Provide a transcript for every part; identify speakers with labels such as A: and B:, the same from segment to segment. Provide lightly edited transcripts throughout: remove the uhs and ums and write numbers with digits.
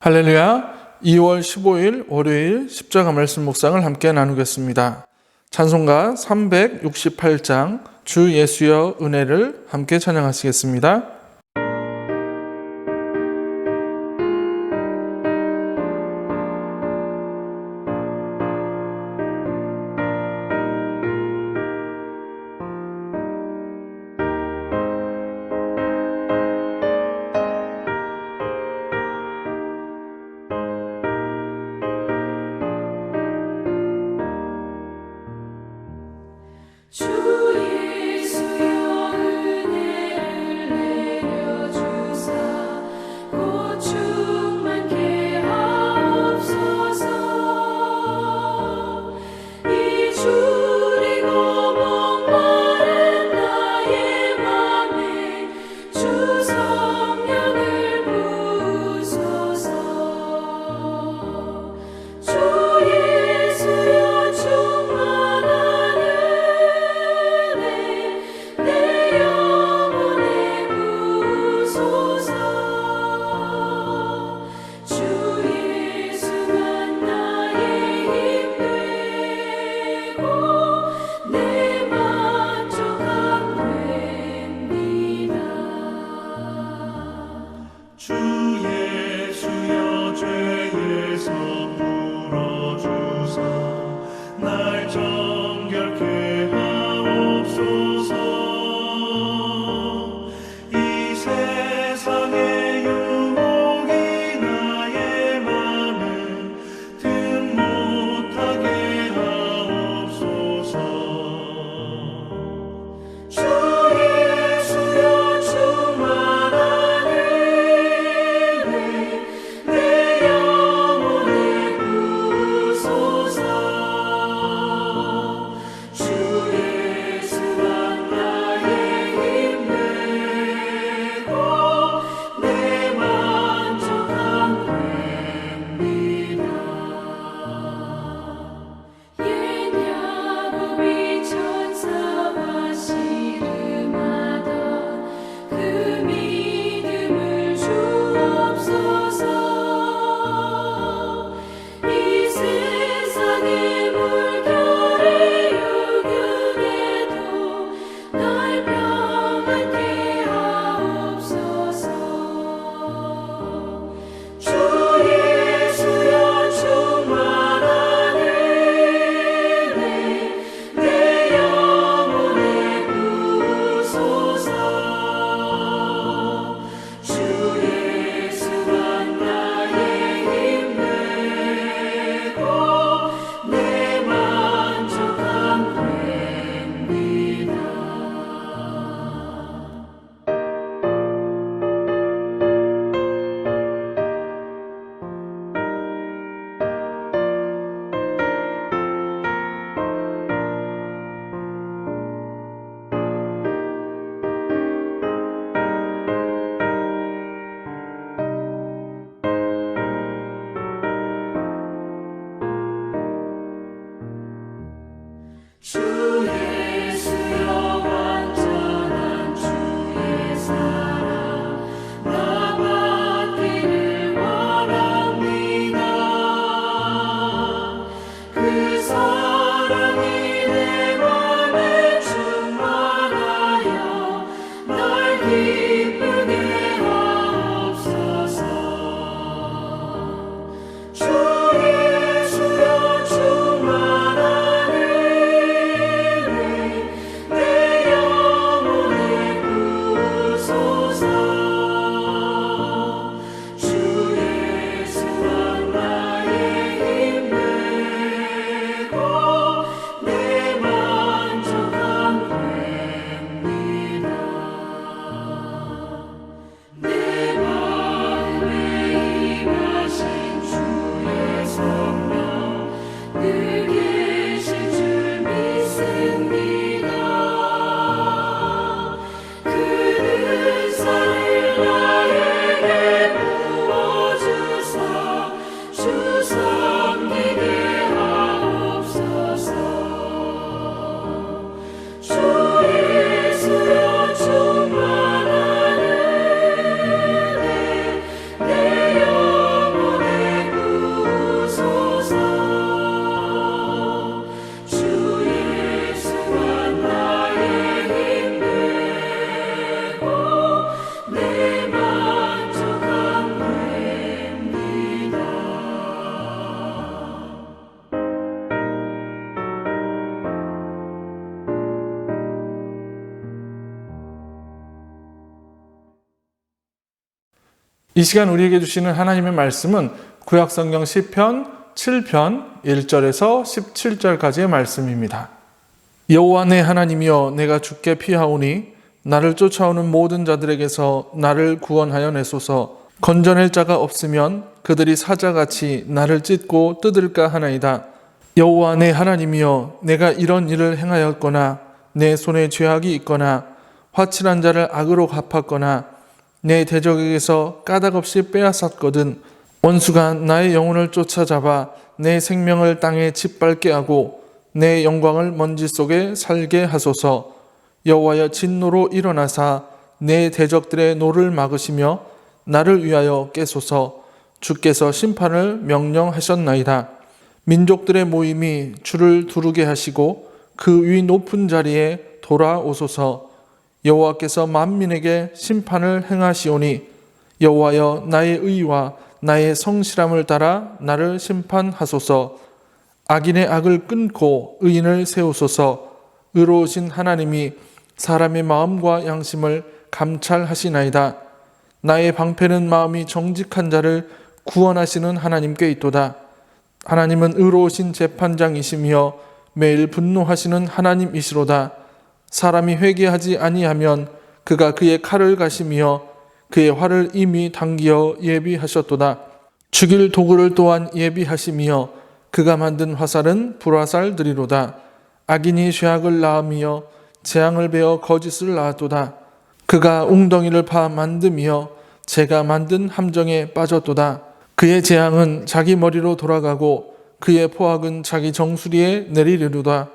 A: 할렐루야. 2월 15일 월요일 십자가 말씀 묵상을 함께 나누겠습니다. 찬송가 368장 주 예수여 은혜를 함께 찬양하시겠습니다.
B: 주 예수여 은혜를
A: 이 시간 우리에게 주시는 하나님의 말씀은 구약성경 시편 7편 1절에서 17절까지의 말씀입니다. 여호와 내 하나님이여, 내가 주께 피하오니 나를 쫓아오는 모든 자들에게서 나를 구원하여 내소서. 건져낼 자가 없으면 그들이 사자같이 나를 찢고 뜯을까 하나이다. 여호와 내 하나님이여, 내가 이런 일을 행하였거나 내 손에 죄악이 있거나 화칠한 자를 악으로 갚았거나 내 대적에게서 까닭없이 빼앗았거든 원수가 나의 영혼을 쫓아잡아 내 생명을 땅에 짓밟게 하고 내 영광을 먼지 속에 살게 하소서. 여호와여, 진노로 일어나사 내 대적들의 노를 막으시며 나를 위하여 깨소서. 주께서 심판을 명령하셨나이다. 민족들의 모임이 주를 두르게 하시고 그 위 높은 자리에 돌아오소서. 여호와께서 만민에게 심판을 행하시오니 여호와여, 나의 의와 나의 성실함을 따라 나를 심판하소서. 악인의 악을 끊고 의인을 세우소서. 의로우신 하나님이 사람의 마음과 양심을 감찰하시나이다. 나의 방패는 마음이 정직한 자를 구원하시는 하나님께 있도다. 하나님은 의로우신 재판장이시며 매일 분노하시는 하나님이시로다. 사람이 회개하지 아니하면 그가 그의 칼을 가시며 그의 활을 이미 당기어 예비하셨도다. 죽일 도구를 또한 예비하시며 그가 만든 화살은 불화살들이로다. 악인이 죄악을 낳으며 재앙을 베어 거짓을 낳았도다. 그가 웅덩이를 파 만듦이여 재가 만든 함정에 빠졌도다. 그의 재앙은 자기 머리로 돌아가고 그의 포악은 자기 정수리에 내리리로다.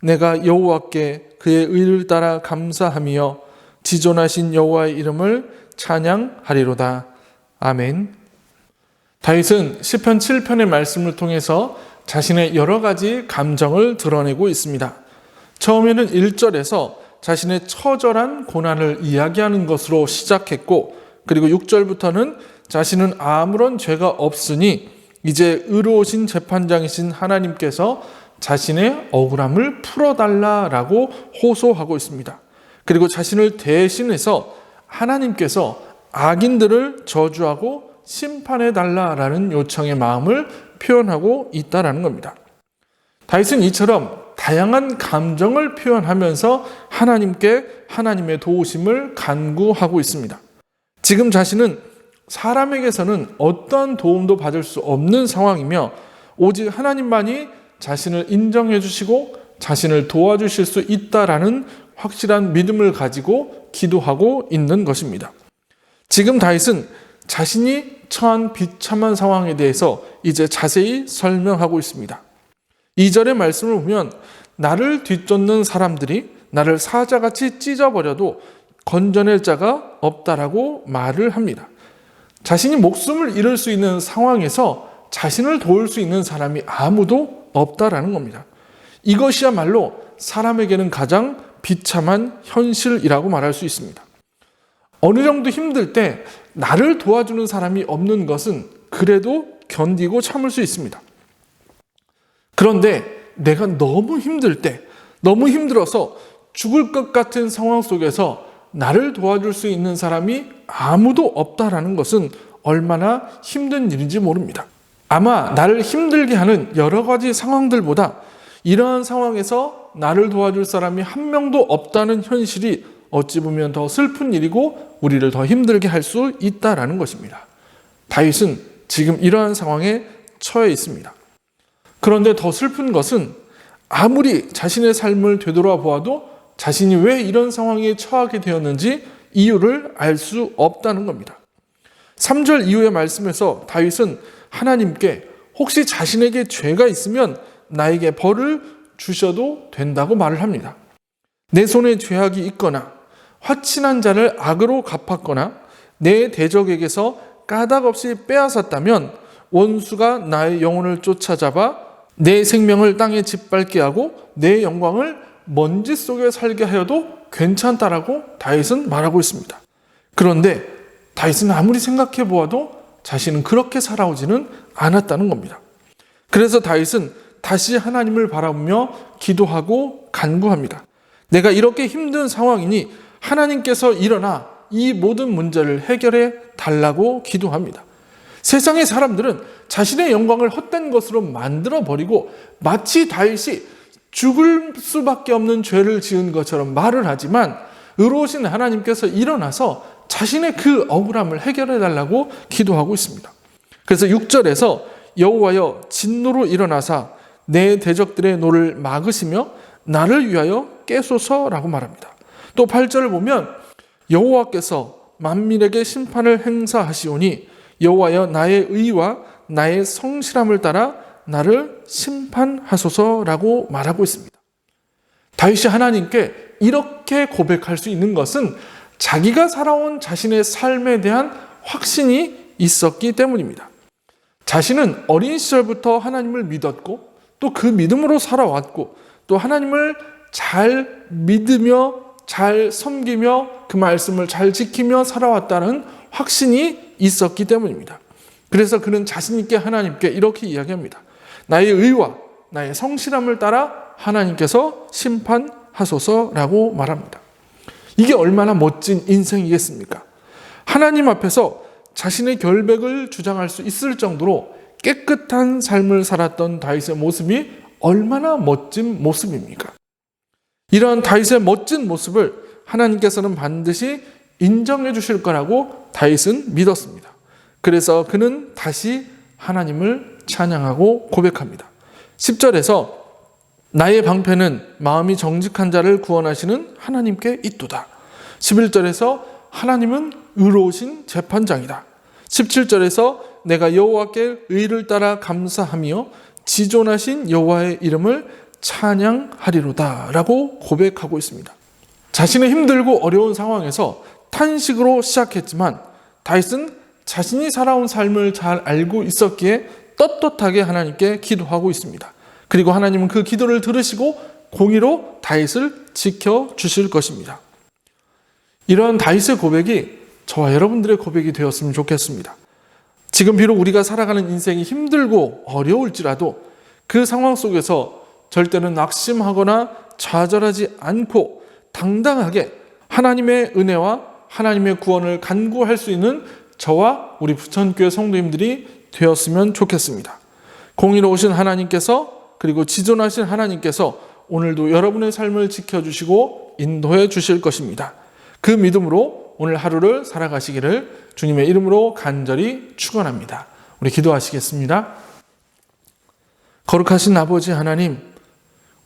A: 내가 여호와께 그의 의를 따라 감사하며 지존하신 여호와의 이름을 찬양하리로다. 아멘. 다윗은 시편 7편의 말씀을 통해서 자신의 여러 가지 감정을 드러내고 있습니다. 처음에는 1절에서 자신의 처절한 고난을 이야기하는 것으로 시작했고, 그리고 6절부터는 자신은 아무런 죄가 없으니 이제 의로우신 재판장이신 하나님께서 자신의 억울함을 풀어달라라고 호소하고 있습니다. 그리고 자신을 대신해서 하나님께서 악인들을 저주하고 심판해달라라는 요청의 마음을 표현하고 있다는 겁니다. 다윗은 이처럼 다양한 감정을 표현하면서 하나님께 하나님의 도우심을 간구하고 있습니다. 지금 자신은 사람에게서는 어떠한 도움도 받을 수 없는 상황이며 오직 하나님만이 자신을 인정해 주시고 자신을 도와주실 수 있다라는 확실한 믿음을 가지고 기도하고 있는 것입니다. 지금 다윗은 자신이 처한 비참한 상황에 대해서 이제 자세히 설명하고 있습니다. 2절의 말씀을 보면 나를 뒤쫓는 사람들이 나를 사자같이 찢어버려도 건져낼 자가 없다라고 말을 합니다. 자신이 목숨을 잃을 수 있는 상황에서 자신을 도울 수 있는 사람이 아무도 없다라는 겁니다. 이것이야말로 사람에게는 가장 비참한 현실이라고 말할 수 있습니다. 어느 정도 힘들 때 나를 도와주는 사람이 없는 것은 그래도 견디고 참을 수 있습니다. 그런데 내가 너무 힘들 때, 너무 힘들어서 죽을 것 같은 상황 속에서 나를 도와줄 수 있는 사람이 아무도 없다라는 것은 얼마나 힘든 일인지 모릅니다. 아마 나를 힘들게 하는 여러 가지 상황들보다 이러한 상황에서 나를 도와줄 사람이 한 명도 없다는 현실이 어찌 보면 더 슬픈 일이고 우리를 더 힘들게 할 수 있다라는 것입니다. 다윗은 지금 이러한 상황에 처해 있습니다. 그런데 더 슬픈 것은 아무리 자신의 삶을 되돌아보아도 자신이 왜 이런 상황에 처하게 되었는지 이유를 알 수 없다는 겁니다. 3절 이후의 말씀에서 다윗은 하나님께 혹시 자신에게 죄가 있으면 나에게 벌을 주셔도 된다고 말을 합니다. 내 손에 죄악이 있거나 화친한 자를 악으로 갚았거나 내 대적에게서 까닭없이 빼앗았다면 원수가 나의 영혼을 쫓아잡아 내 생명을 땅에 짓밟게 하고 내 영광을 먼지 속에 살게 하여도 괜찮다라고 다윗은 말하고 있습니다. 그런데 다윗은 아무리 생각해 보아도 자신은 그렇게 살아오지는 않았다는 겁니다. 그래서 다윗은 다시 하나님을 바라보며 기도하고 간구합니다. 내가 이렇게 힘든 상황이니 하나님께서 일어나 이 모든 문제를 해결해 달라고 기도합니다. 세상의 사람들은 자신의 영광을 헛된 것으로 만들어버리고 마치 다윗이 죽을 수밖에 없는 죄를 지은 것처럼 말을 하지만 의로우신 하나님께서 일어나서 자신의 그 억울함을 해결해 달라고 기도하고 있습니다. 그래서 6절에서 여호와여 진노로 일어나사 내 대적들의 노를 막으시며 나를 위하여 깨소서라고 말합니다. 또 8절을 보면 여호와께서 만민에게 심판을 행사하시오니 여호와여 나의 의와 나의 성실함을 따라 나를 심판하소서라고 말하고 있습니다. 다윗이 하나님께 이렇게 고백할 수 있는 것은 자기가 살아온 자신의 삶에 대한 확신이 있었기 때문입니다. 자신은 어린 시절부터 하나님을 믿었고 또 그 믿음으로 살아왔고 또 하나님을 잘 믿으며 잘 섬기며 그 말씀을 잘 지키며 살아왔다는 확신이 있었기 때문입니다. 그래서 그는 자신 있게 하나님께 이렇게 이야기합니다. 나의 의와 나의 성실함을 따라 하나님께서 심판하소서라고 말합니다. 이게 얼마나 멋진 인생이겠습니까? 하나님 앞에서 자신의 결백을 주장할 수 있을 정도로 깨끗한 삶을 살았던 다윗의 모습이 얼마나 멋진 모습입니까? 이러한 다윗의 멋진 모습을 하나님께서는 반드시 인정해 주실 거라고 다윗은 믿었습니다. 그래서 그는 다시 하나님을 찬양하고 고백합니다. 10절에서 나의 방패는 마음이 정직한 자를 구원하시는 하나님께 있도다. 11절에서 하나님은 의로우신 재판장이다. 17절에서 내가 여호와께 의를 따라 감사하며 지존하신 여호와의 이름을 찬양하리로다 라고 고백하고 있습니다. 자신의 힘들고 어려운 상황에서 탄식으로 시작했지만 다윗은 자신이 살아온 삶을 잘 알고 있었기에 떳떳하게 하나님께 기도하고 있습니다. 그리고 하나님은 그 기도를 들으시고 공의로 다윗을 지켜주실 것입니다. 이런 다윗의 고백이 저와 여러분들의 고백이 되었으면 좋겠습니다. 지금 비록 우리가 살아가는 인생이 힘들고 어려울지라도 그 상황 속에서 절대는 낙심하거나 좌절하지 않고 당당하게 하나님의 은혜와 하나님의 구원을 간구할 수 있는 저와 우리 부천교회 성도님들이 되었으면 좋겠습니다. 공의로우신 하나님께서 그리고 지존하신 하나님께서 오늘도 여러분의 삶을 지켜주시고 인도해 주실 것입니다. 그 믿음으로 오늘 하루를 살아가시기를 주님의 이름으로 간절히 축원합니다. 우리 기도하시겠습니다. 거룩하신 아버지 하나님,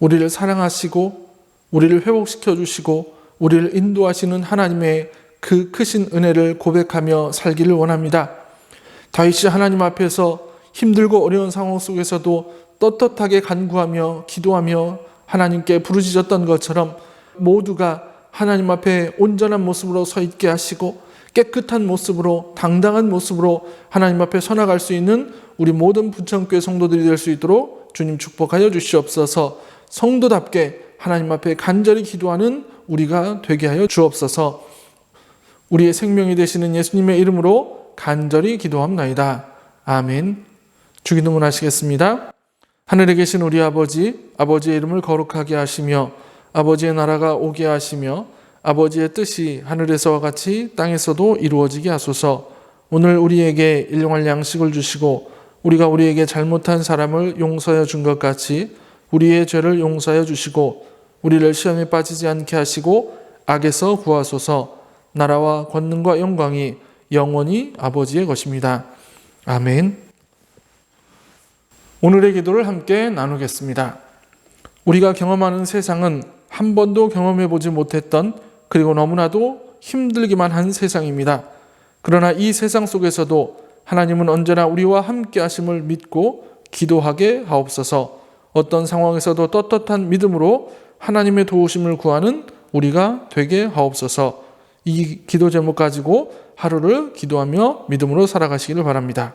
A: 우리를 사랑하시고 우리를 회복시켜 주시고 우리를 인도하시는 하나님의 그 크신 은혜를 고백하며 살기를 원합니다. 다윗이 하나님 앞에서 힘들고 어려운 상황 속에서도 떳떳하게 간구하며 기도하며 하나님께 부르짖었던 것처럼 모두가 하나님 앞에 온전한 모습으로 서 있게 하시고 깨끗한 모습으로 당당한 모습으로 하나님 앞에 서나갈 수 있는 우리 모든 부천교회 성도들이 될 수 있도록 주님 축복하여 주시옵소서. 성도답게 하나님 앞에 간절히 기도하는 우리가 되게 하여 주옵소서. 우리의 생명이 되시는 예수님의 이름으로 간절히 기도합나이다. 아멘. 주기도문 하시겠습니다. 하늘에 계신 우리 아버지, 아버지의 이름을 거룩하게 하시며 아버지의 나라가 오게 하시며 아버지의 뜻이 하늘에서와 같이 땅에서도 이루어지게 하소서. 오늘 우리에게 일용할 양식을 주시고 우리가 우리에게 잘못한 사람을 용서하여 준 것 같이 우리의 죄를 용서하여 주시고 우리를 시험에 빠지지 않게 하시고 악에서 구하소서. 나라와 권능과 영광이 영원히 아버지의 것입니다. 아멘. 오늘의 기도를 함께 나누겠습니다. 우리가 경험하는 세상은 한 번도 경험해보지 못했던 그리고 너무나도 힘들기만 한 세상입니다. 그러나 이 세상 속에서도 하나님은 언제나 우리와 함께 하심을 믿고 기도하게 하옵소서. 어떤 상황에서도 떳떳한 믿음으로 하나님의 도우심을 구하는 우리가 되게 하옵소서. 이 기도 제목 가지고 하루를 기도하며 믿음으로 살아가시기를 바랍니다.